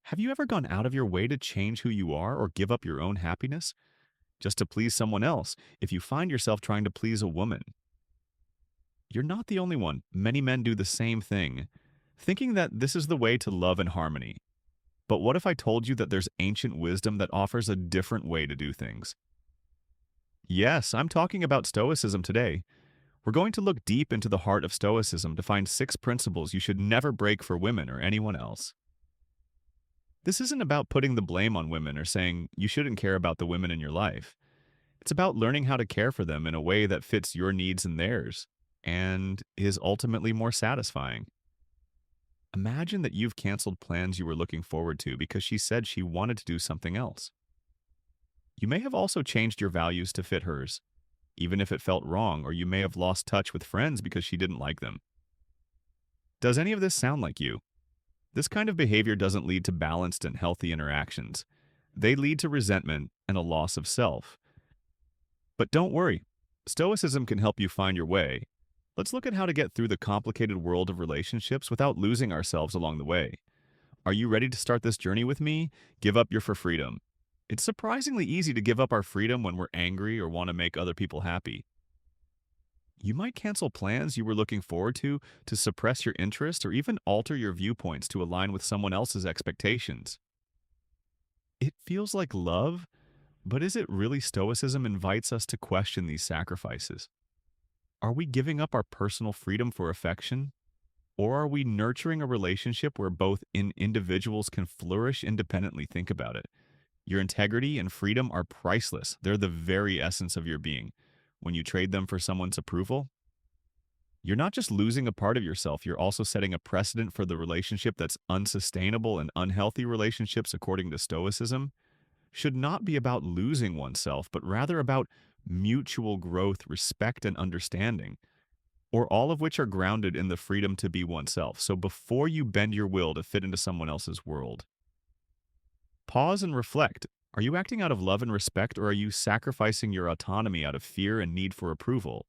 Have you ever gone out of your way to change who you are or give up your own happiness just to please someone else if you find yourself trying to please a woman? You're not the only one. Many men do the same thing, thinking that this is the way to love and harmony. But what if I told you that there's ancient wisdom that offers a different way to do things? Yes, I'm talking about Stoicism today. We're going to look deep into the heart of Stoicism to find 6 principles you should never break for women or anyone else. This isn't about putting the blame on women or saying you shouldn't care about the women in your life. It's about learning how to care for them in a way that fits your needs and theirs, and is ultimately more satisfying. Imagine that you've canceled plans you were looking forward to because she said she wanted to do something else. You may have also changed your values to fit hers, even if it felt wrong, or you may have lost touch with friends because she didn't like them. Does any of this sound like you? This kind of behavior doesn't lead to balanced and healthy interactions. They lead to resentment and a loss of self. But don't worry, Stoicism can help you find your way. Let's look at how to get through the complicated world of relationships without losing ourselves along the way. Are you ready to start this journey with me? Give up your for freedom. It's surprisingly easy to give up our freedom when we're angry or want to make other people happy. You might cancel plans you were looking forward to suppress your interest or even alter your viewpoints to align with someone else's expectations. It feels like love, but is it really? Stoicism invites us to question these sacrifices. Are we giving up our personal freedom for affection? Or are we nurturing a relationship where both individuals can flourish independently? Think about it. Your integrity and freedom are priceless. They're the very essence of your being. When you trade them for someone's approval, you're not just losing a part of yourself, you're also setting a precedent for the relationship that's unsustainable. And unhealthy relationships, according to Stoicism, should not be about losing oneself, but rather about mutual growth, respect, and understanding, or all of which are grounded in the freedom to be oneself. So before you bend your will to fit into someone else's world, pause and reflect. Are you acting out of love and respect, or are you sacrificing your autonomy out of fear and need for approval?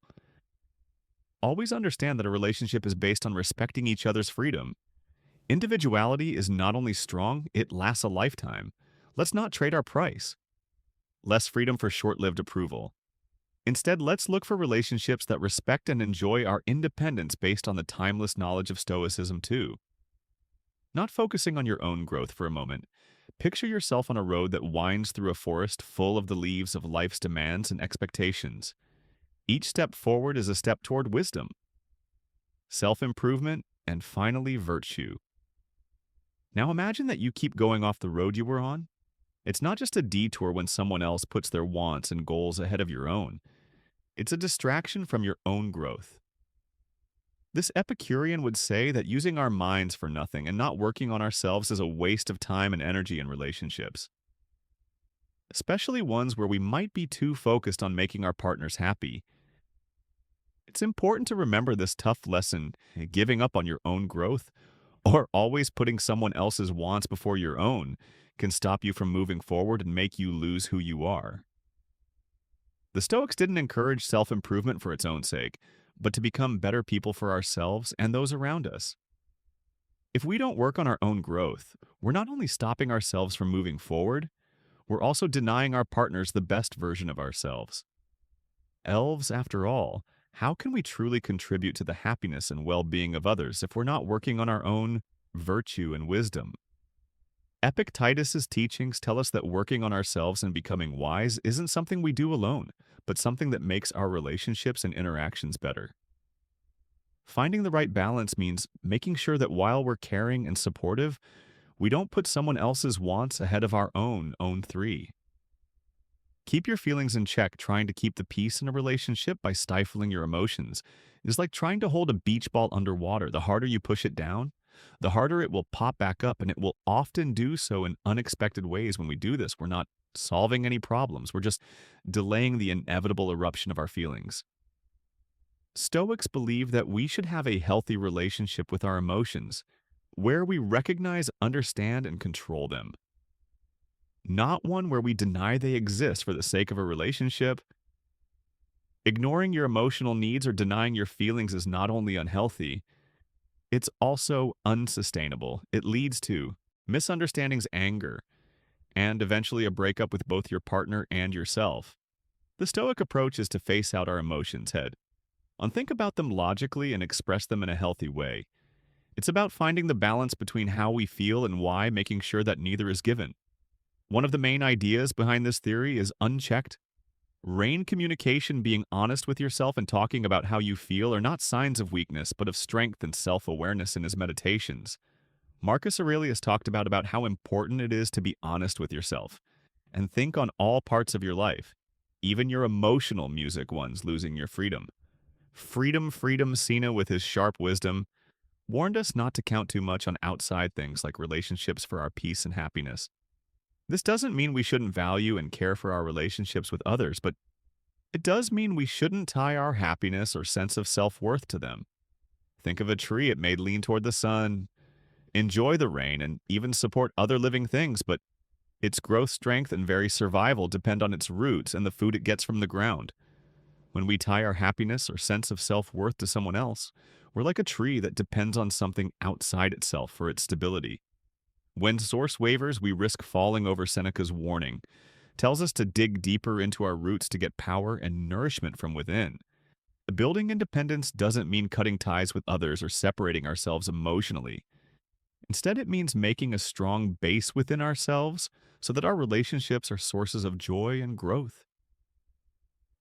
Always understand that a relationship is based on respecting each other's freedom. Individuality is not only strong, it lasts a lifetime. Let's not trade our price. Less freedom for short-lived approval. Instead, let's look for relationships that respect and enjoy our independence based on the timeless knowledge of Stoicism too. Not focusing on your own growth for a moment, picture yourself on a road that winds through a forest full of the leaves of life's demands and expectations. Each step forward is a step toward wisdom, self-improvement, and finally virtue. Now imagine that you keep going off the road you were on. It's not just a detour when someone else puts their wants and goals ahead of your own. It's a distraction from your own growth. This Epicurean would say that using our minds for nothing and not working on ourselves is a waste of time and energy in relationships, especially ones where we might be too focused on making our partners happy. It's important to remember this tough lesson. Giving up on your own growth or always putting someone else's wants before your own can stop you from moving forward and make you lose who you are. The Stoics didn't encourage self-improvement for its own sake, but to become better people for ourselves and those around us. If we don't work on our own growth, we're not only stopping ourselves from moving forward, we're also denying our partners the best version of ourselves. Elves, after all, how can we truly contribute to the happiness and well-being of others if we're not working on our own virtue and wisdom? Epictetus's teachings tell us that working on ourselves and becoming wise isn't something we do alone, but something that makes our relationships and interactions better. Finding the right balance means making sure that while we're caring and supportive, we don't put someone else's wants ahead of our own three. Keep your feelings in check. Trying to keep the peace in a relationship by stifling your emotions is like trying to hold a beach ball underwater. The harder you push it down, the harder it will pop back up, and it will often do so in unexpected ways. When we do this, we're not solving any problems. We're just delaying the inevitable eruption of our feelings. Stoics believe that we should have a healthy relationship with our emotions, where we recognize, understand, and control them. Not one where we deny they exist for the sake of a relationship. Ignoring your emotional needs or denying your feelings is not only unhealthy, it's also unsustainable. It leads to misunderstandings, anger, and eventually a breakup with both your partner and yourself. The Stoic approach is to face out our emotions head on, think about them logically, and express them in a healthy way. It's about finding the balance between how we feel and why, making sure that neither is given. One of the main ideas behind this theory is unchecked rain communication. Being honest with yourself and talking about how you feel are not signs of weakness, but of strength and self-awareness. In his meditations, Marcus Aurelius talked about how important it is to be honest with yourself and think on all parts of your life, even your emotional music ones. Losing your freedom. Freedom, Cena, with his sharp wisdom, warned us not to count too much on outside things like relationships for our peace and happiness. This doesn't mean we shouldn't value and care for our relationships with others, but it does mean we shouldn't tie our happiness or sense of self-worth to them. Think of a tree. It may lean toward the sun, enjoy the rain, and even support other living things, but its growth, strength, and very survival depend on its roots and the food it gets from the ground. When we tie our happiness or sense of self-worth to someone else, we're like a tree that depends on something outside itself for its stability. When source wavers, we risk falling over. Seneca's warning tells us to dig deeper into our roots to get power and nourishment from within. Building independence doesn't mean cutting ties with others or separating ourselves emotionally. Instead, it means making a strong base within ourselves so that our relationships are sources of joy and growth.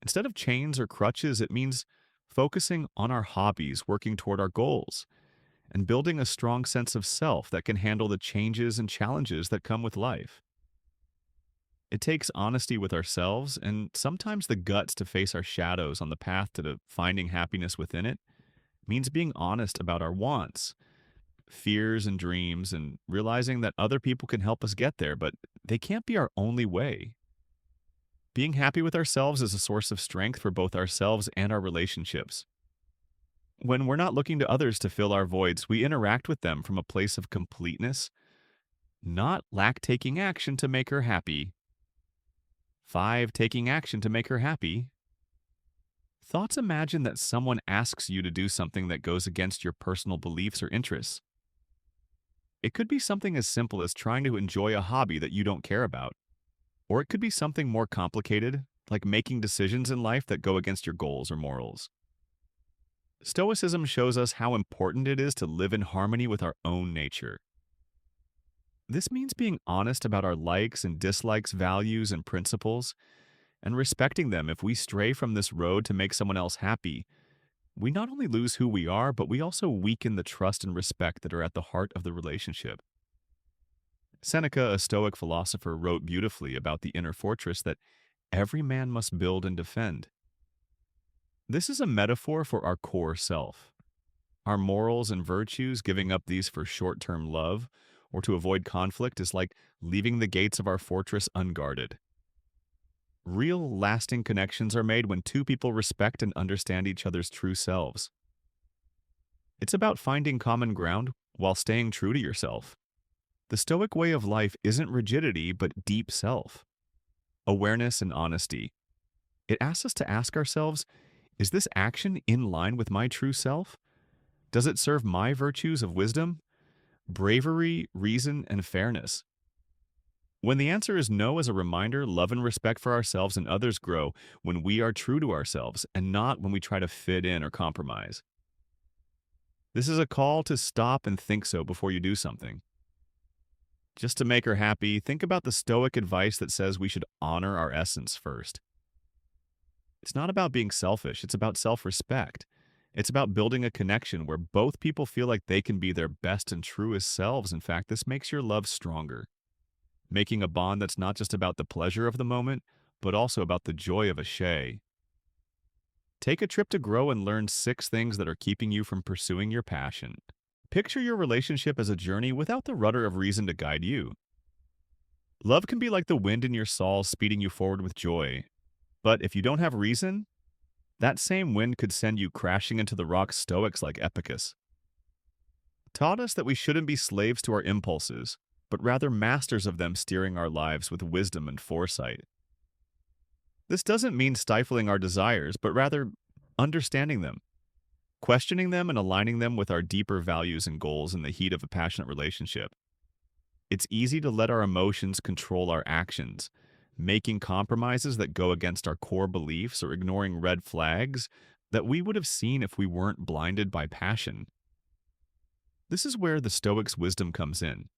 Instead of chains or crutches, it means focusing on our hobbies, working toward our goals, and building a strong sense of self that can handle the changes and challenges that come with life. It takes honesty with ourselves and sometimes the guts to face our shadows on the path to finding happiness within it. Means being honest about our wants, fears, and dreams, and realizing that other people can help us get there, but they can't be our only way. Being happy with ourselves is a source of strength for both ourselves and our relationships. When we're not looking to others to fill our voids, we interact with them from a place of completeness, not lack. Taking action to make her happy. 5. Taking action to make her happy. Thoughts. Imagine that someone asks you to do something that goes against your personal beliefs or interests. It could be something as simple as trying to enjoy a hobby that you don't care about. Or it could be something more complicated, like making decisions in life that go against your goals or morals. Stoicism shows us how important it is to live in harmony with our own nature. This means being honest about our likes and dislikes, values and principles, and respecting them. If we stray from this road to make someone else happy, we not only lose who we are, but we also weaken the trust and respect that are at the heart of the relationship. Seneca, a Stoic philosopher, wrote beautifully about the inner fortress that every man must build and defend. This is a metaphor for our core self. Our morals and virtues. Giving up these for short-term love or to avoid conflict is like leaving the gates of our fortress unguarded. Real, lasting connections are made when two people respect and understand each other's true selves. It's about finding common ground while staying true to yourself. The Stoic way of life isn't rigidity, but deep self, awareness, and honesty. It asks us to ask ourselves, is this action in line with my true self? Does it serve my virtues of wisdom, bravery, reason, and fairness? When the answer is no, as a reminder, love and respect for ourselves and others grow when we are true to ourselves and not when we try to fit in or compromise. This is a call to stop and think so before you do something. Just to make her happy, think about the Stoic advice that says we should honor our essence first. It's not about being selfish, it's about self-respect. It's about building a connection where both people feel like they can be their best and truest selves. In fact, this makes your love stronger, making a bond that's not just about the pleasure of the moment, but also about the joy of a shay. Take a trip to grow and learn 6 things that are keeping you from pursuing your passion. Picture your relationship as a journey without the rudder of reason to guide you. Love can be like the wind in your sails, speeding you forward with joy. But if you don't have reason, that same wind could send you crashing into the rocks. Stoics like Epicus taught us that we shouldn't be slaves to our impulses, but rather masters of them, steering our lives with wisdom and foresight. This doesn't mean stifling our desires, but rather understanding them, questioning them, and aligning them with our deeper values and goals in the heat of a passionate relationship. It's easy to let our emotions control our actions, making compromises that go against our core beliefs or ignoring red flags that we would have seen if we weren't blinded by passion. This is where the Stoics' wisdom comes in.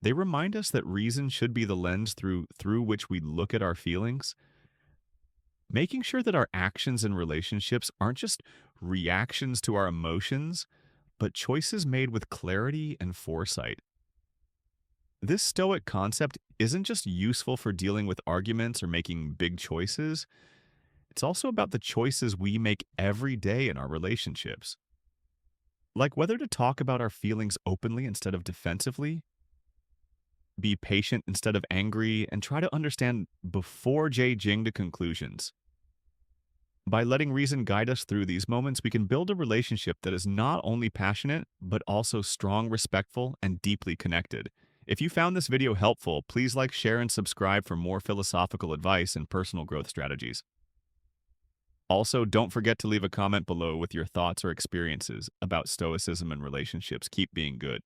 They remind us that reason should be the lens through which we look at our feelings, making sure that our actions and relationships aren't just reactions to our emotions, but choices made with clarity and foresight. This Stoic concept isn't just useful for dealing with arguments or making big choices, it's also about the choices we make every day in our relationships. Like whether to talk about our feelings openly instead of defensively, be patient instead of angry, and try to understand before judging to conclusions. By letting reason guide us through these moments, we can build a relationship that is not only passionate, but also strong, respectful, and deeply connected. If you found this video helpful, please like, share, and subscribe for more philosophical advice and personal growth strategies. Also, don't forget to leave a comment below with your thoughts or experiences about Stoicism and relationships. Keep being good.